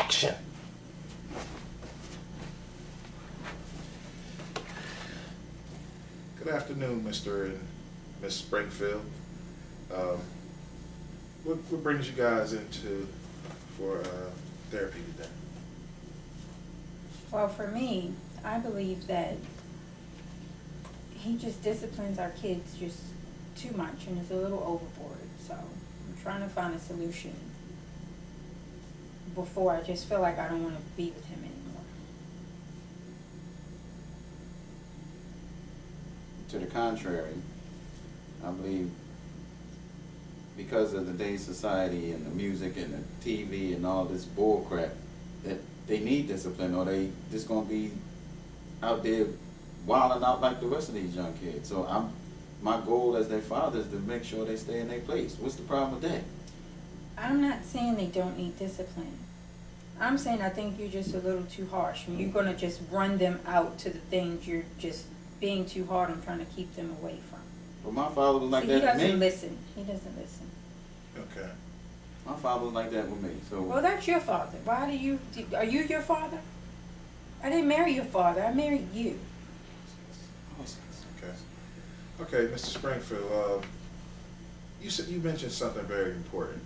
action. Good afternoon, Mr. and Miss Springfield. What brings you guys into for therapy today? Well, for me, I believe that he just disciplines our kids just too much and is a little overboard. So I'm trying to find a solution before I just feel like I don't want to be with him anymore. To the contrary, I believe because of today's society and the music and the TV and all this bull crap, that they need discipline or they just gonna be out there wilding out like the rest of these young kids. So my goal as their father is to make sure they stay in their place. What's the problem with that? I'm not saying they don't need discipline. I'm saying I think you're just a little too harsh. And you're going to just run them out to the things you're just being too hard on trying to keep them away from. Well, my father was like See, that with me. He doesn't listen. He doesn't listen. Okay. My father was like that with me. So. Well, that's your father. Why are you your father? I didn't marry your father. I married you. Okay. Okay, Mr. Springfield, you mentioned something very important.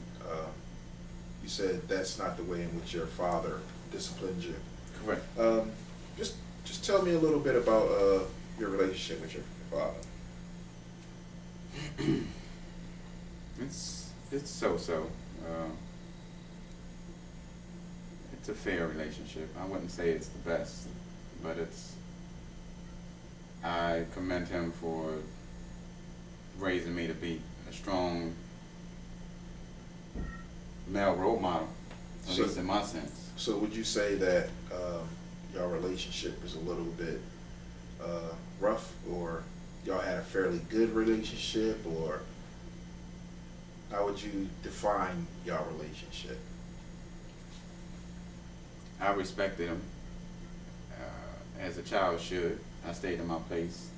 You said that's not the way in which your father disciplined you. Correct. Just tell me a little bit about your relationship with your father. It's so-so. It's a fair relationship. I wouldn't say it's the best, but I commend him for raising me to be a strong male role model, at least in my sense. So would you say that your relationship is a little bit rough, or y'all had a fairly good relationship, or how would you define your relationship? I respected him as a child should. I stayed in my place.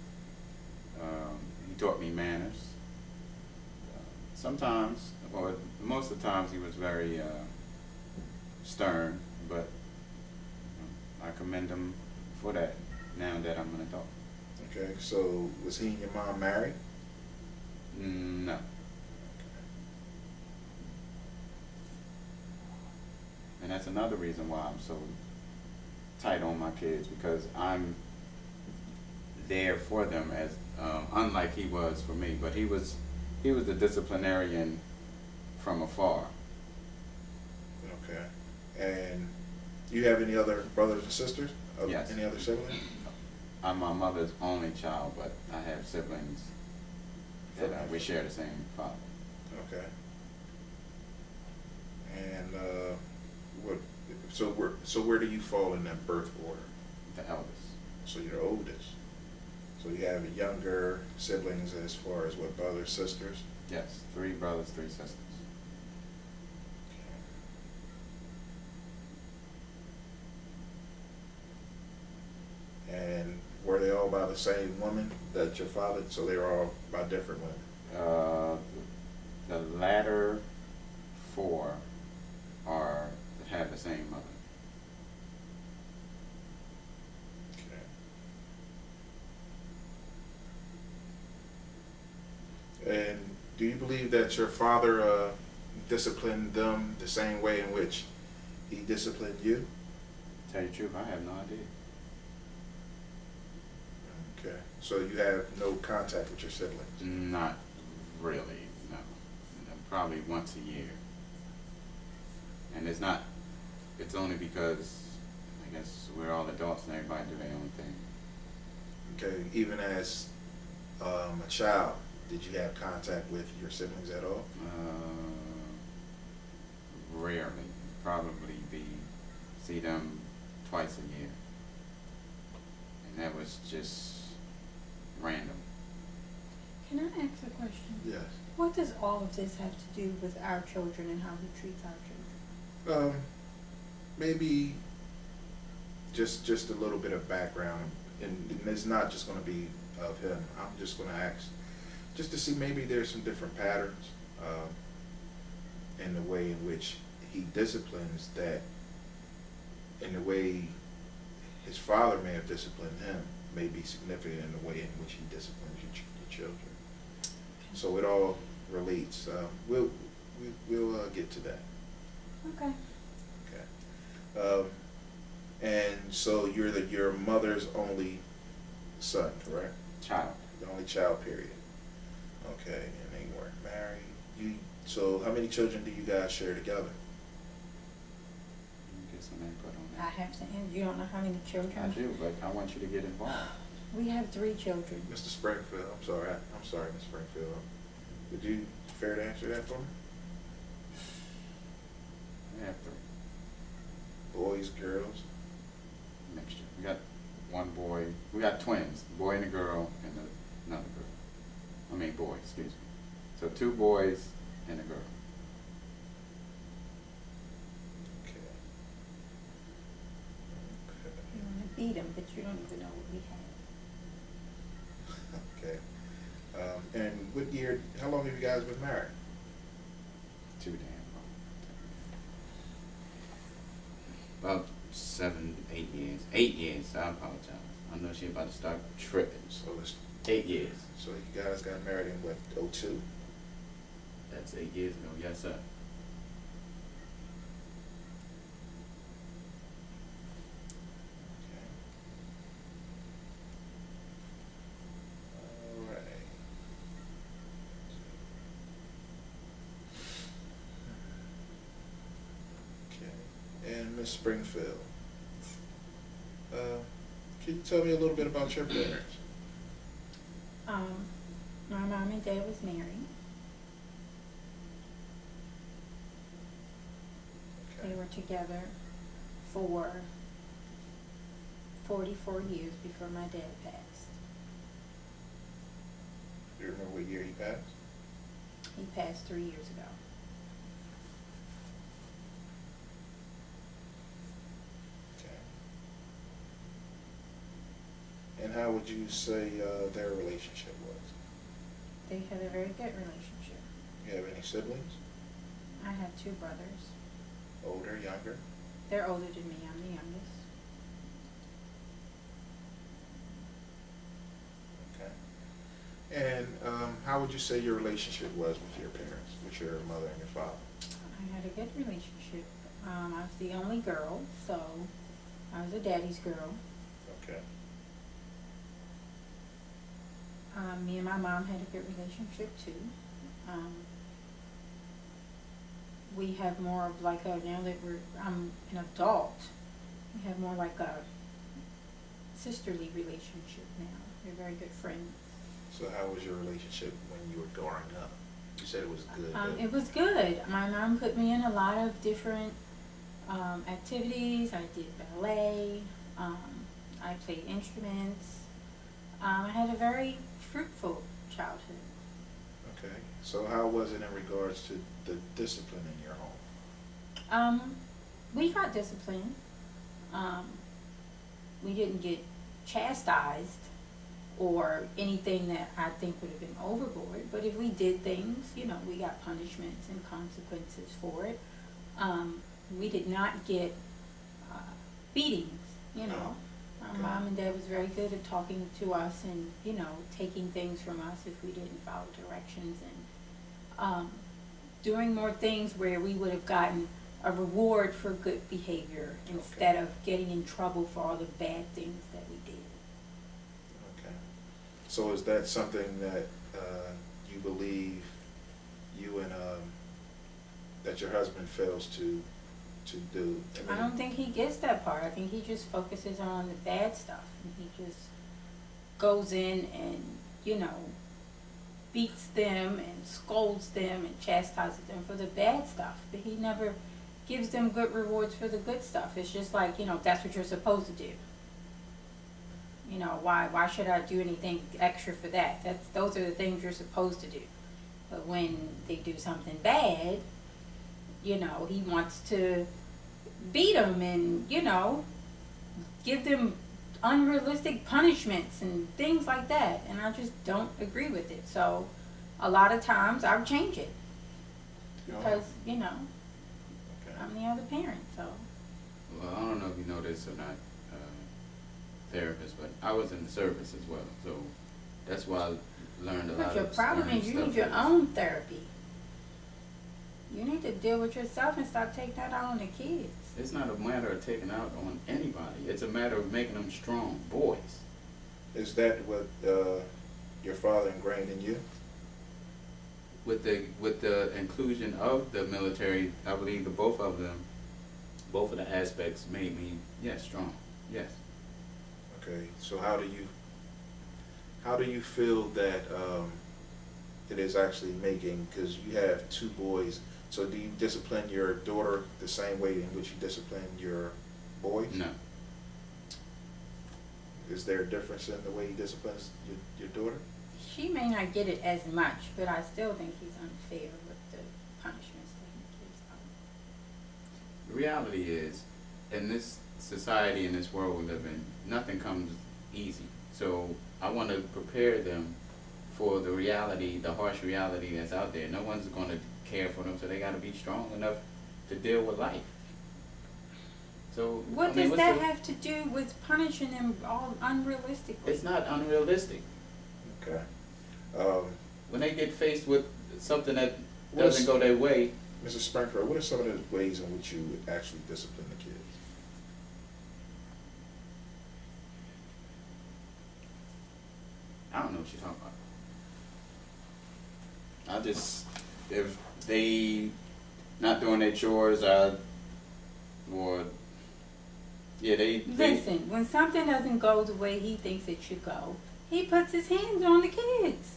He taught me manners. Sometimes, or most of the times, he was very stern, but I commend him for that now that I'm an adult. Okay, so was he and your mom married? No. And that's another reason why I'm so tight on my kids, because I'm there for them as unlike he was for me. But he was the disciplinarian from afar. Okay. And do you have any other brothers and sisters? Yes. Any other siblings? I'm my mother's only child, but I have siblings that we share the same father. Okay. And where do you fall in that birth order? The eldest. So you're the oldest. So you have younger siblings as far as what, brothers, sisters? Yes, 3 brothers, 3 sisters. And were they all by the same woman that your father, so they were all by different women? The latter 4 have the same mother. Okay. And do you believe that your father disciplined them the same way in which he disciplined you? To tell you the truth, I have no idea. Okay. So you have no contact with your siblings? Not really, no. Probably once a year. And it's only because I guess we're all adults and everybody do their own thing. Okay. Even as a child, did you have contact with your siblings at all? Rarely. Probably see them twice a year. And that was just random. Can I ask a question? Yes. What does all of this have to do with our children and how he treats our children? Maybe just a little bit of background, and it's not just going to be of him. I'm just going to ask, just to see maybe there's some different patterns in the way in which he disciplines that in the way his father may have disciplined him may be significant in the way in which he disciplines your children. So it all relates. We'll get to that. Okay. Okay. And so you're your mother's only son, correct? Child. The only child, period. Okay, and they weren't married. So how many children do you guys share together? Get some input on I that. have to, and you don't know how many children? I do, but I want you to get involved. We have 3 children. Mr. Springfield, I'm sorry, Mr. Springfield. Would you fair to answer that for me? We have 3. Boys, girls? Mixture. We got one boy. We got twins, a boy and a girl, and another girl. I mean boy, excuse me. So 2 boys and a girl. Okay. You want to beat them, but you don't even know what we have. Okay. And what year, how long have you guys been married? Too damn long. About 7, 8 years. 8 years. I apologize. I know she about to start tripping. So it's 8 years. So you guys got married in what, 02? That's 8 years ago. Yes, sir. Okay. All right. Okay. And Miss Springfield, can you tell me a little bit about your parents? My mom and dad was married. Okay. They were together for 44 years before my dad passed. Do you remember what year he passed? He passed 3 years ago. Okay. And how would you say their relationship was? They had a very good relationship. You have any siblings? I have 2 brothers. Older, younger? They're older than me. I'm the youngest. Okay. And how would you say your relationship was with your parents, with your mother and your father? I had a good relationship. I was the only girl, so I was a daddy's girl. Okay. Me and my mom had a good relationship too. We have more of like a, now that I'm an adult, we have more like a sisterly relationship now. We're very good friends. So how was your relationship when you were growing up? You said it was good. but It was good. My mom put me in a lot of different activities. I did ballet. I played instruments. I had a very fruitful childhood. Okay. So how was it in regards to the discipline in your home? We got disciplined. We didn't get chastised or anything that I think would have been overboard, but if we did things, you know, we got punishments and consequences for it. We did not get beatings, you know. Okay. Mom and Dad was very good at talking to us and, you know, taking things from us if we didn't follow directions, and doing more things where we would have gotten a reward for good behavior instead of getting in trouble for all the bad things that we did. Okay. So is that something that you believe you and that your husband fails to do? I don't think he gets that part. I think he just focuses on the bad stuff, and he just goes in and, you know, beats them and scolds them and chastises them for the bad stuff, but he never gives them good rewards for the good stuff. It's just like, you know, that's what you're supposed to do. You know, why should I do anything extra for that? Those are the things you're supposed to do. But when they do something bad, you know, he wants to beat them and, you know, give them unrealistic punishments and things like that. And I just don't agree with it. So a lot of times I would change it because, you know, Okay. I'm the other parent. So Well, I don't know if you know therapists or not therapists, but I was in the service as well, so that's why I learned a lot But your of problem learning is you stuff need your is- own therapy. You need to deal with yourself and stop taking that out on the kids. It's not a matter of taking out on anybody. It's a matter of making them strong boys. Is that what your father ingrained in you? With the inclusion of the military, I believe the both of the aspects made me, yes, strong. Yes. Okay, so how do you feel that it is actually making, because you have two boys, so do you discipline your daughter the same way in which you discipline your boys? No. Is there a difference in the way you discipline your daughter? She may not get it as much, but I still think he's unfair with the punishments that he gives out. The reality is, in this society, in this world we live in, nothing comes easy. So I want to prepare them for the reality, the harsh reality that's out there. No one's going to care for them, so they got to be strong enough to deal with life. So What I mean, does that have to do with punishing them all unrealistically? It's not unrealistic. Okay. When they get faced with something that What's- doesn't go their way, Mrs. Springfield, what are some of the ways in which you would actually discipline the kids? I don't know what you're talking about. If they not doing their chores, or yeah, they Listen, when something doesn't go the way he thinks it should go, he puts his hands on the kids.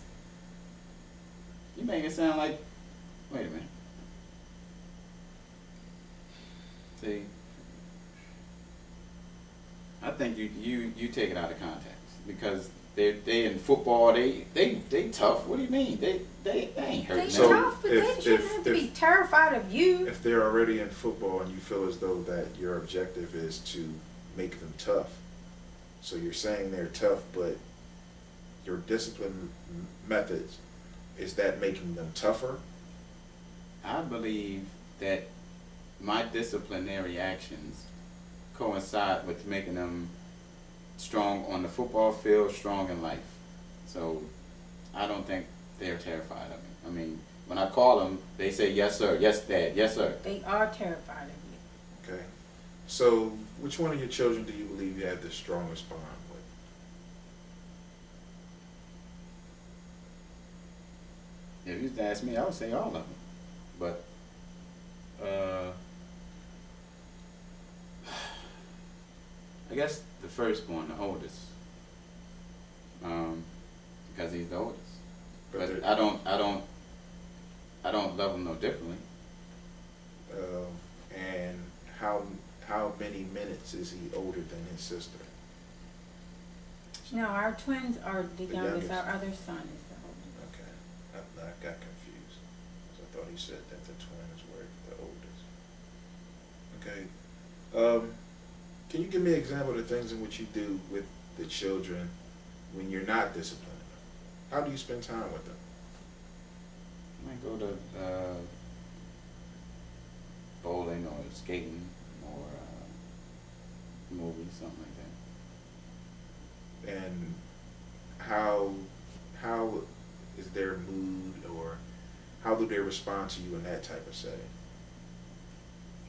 You make it sound like, wait a minute. See, I think you take it out of context, because they in football, they tough. What do you mean? They ain't hurting. They So tough, but they if- shouldn't if- have to be if- terrified of you. If they're already in football and you feel as though that your objective is to make them tough, so you're saying they're tough, but your discipline methods, is that making them tougher? I believe that my disciplinary actions coincide with making them strong on the football field, strong in life. So I don't think they're terrified of me. I mean, when I call them, they say, yes, sir, yes, dad, yes, sir. They are terrified of you. Okay. So which one of your children do you believe you have the strongest bond with? If you ask me, I would say all of them. But I guess the firstborn, the oldest, because he's the oldest. But I don't love him no differently. And how many minutes is he older than his sister? No, our twins are the youngest. youngest. Our other son is the oldest. Okay, I got confused. 'Cause I thought he said that the twins were the oldest. Okay. Can you give me an example of the things in which you do with the children when you're not disciplining them? How do you spend time with them? I might go to bowling or skating or movies, something like that. And how is their mood, or how do they respond to you in that type of setting?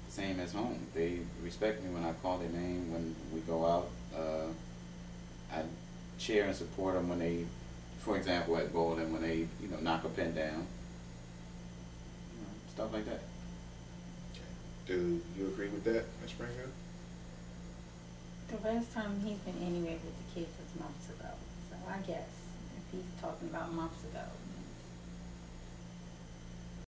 Same as home. They respect me when I call their name, when we go out. I cheer and support them when they, for example, at bowling, when they, knock a pin down. Stuff like that. Okay. Do you agree with that, Ms. Springfield? The last time he's been anywhere with the kids was months ago. So I guess if he's talking about months ago,